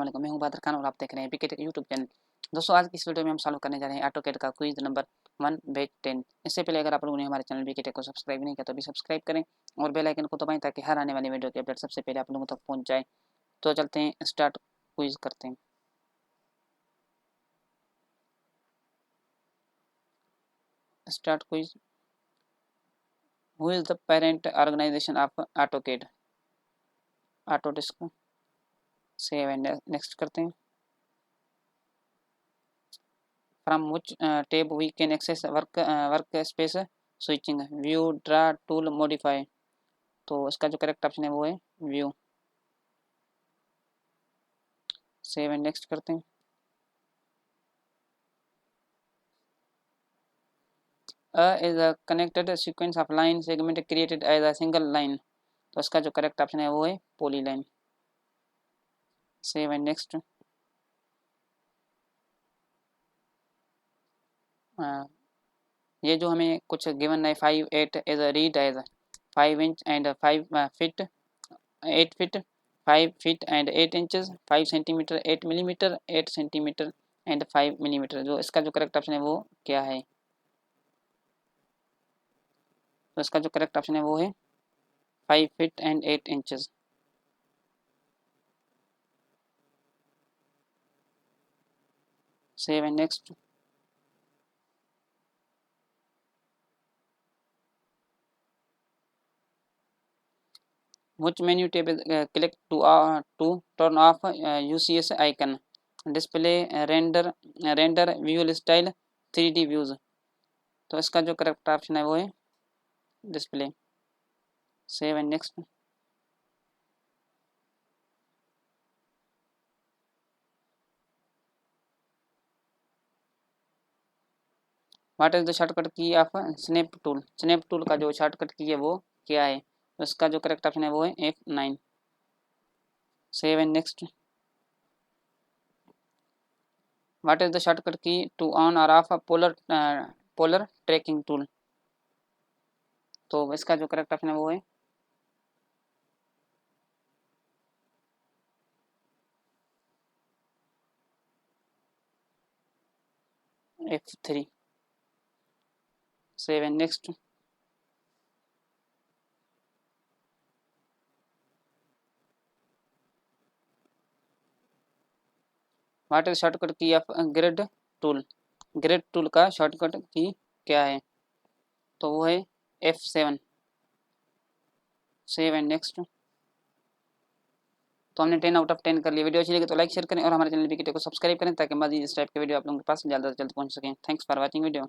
वालेकुम, मैं हूं बहादुर खान और आप देख रहे हैं बीके यूट्यूब चैनल। दोस्तों, आज की इस वीडियो में हम सॉल्व करने जा रहे हैं ऑटोकैड का क्विज नंबर 1 बैच 10। इससे पहले अगर आप लोगों ने हमारे चैनल बीके को सब्सक्राइब नहीं किया तो भी सब्सक्राइब करें और बेल आइकन को दबाएं ताकि हर आने वाली वीडियो की अपडेट सबसे पहले आप लोगों तक पहुंच जाए। तो चलते हैं, स्टार्ट क्विज करते हैं। Start quiz. Who is the parent organization of AutoCAD? Autodesk. Save and next करते हैं। From which tab we can access workspace switching? View, draw, tool, modify। तो इसका जो करेक्ट ऑप्शन है वो है व्यू। सेव एंड नेक्स्ट करते हैं। is a connected sequence of line segment created as a single line। तो इसका जो करेक्ट ऑप्शन है वो है पॉलीलाइन। Save and next. ये जो हमें कुछ गिवन है 5 8 as a read as 5 inch and 5 feet 8 feet 5 feet and 8 inches 5 centimetre 8 millimetre 8 centimetre and 5 millimetre. जो इसका जो करेक्ट ऑप्शन है वो क्या है? तो इसका जो करेक्ट ऑप्शन है वो है 5 feet and 8 inches. Save and next. Which menu tab is click to turn off UCS icon? Display, render, visual style, 3D views। तो इसका जो करेक्ट ऑप्शन है वो है display. Save and next. What is the shortcut key of snap tool? Snap tool का जो shortcut की है वो क्या है? तो इसका जो करेक्ट ऑप्शन है वो है F9। Save and next. What is the shortcut key to on और ऑफ पोलर ट्रैकिंग टूल? तो इसका जो करेक्ट ऑप्शन है वो है F3। Save and next. What is shortcut key of grid tool? Grid tool का शॉर्टकट की क्या है? तो वो है F7। Save and next. तो हमने 10 आउट ऑफ 10 कर लिया। वीडियो अच्छी लगी तो लाइक शेयर करें और हमारे चैनल बीके को सब्सक्राइब करें ताकि मज़ीद इस टाइप के वीडियो आप लोगों के पास जल्द से जल्द पहुंच सकें। Thanks for watching video.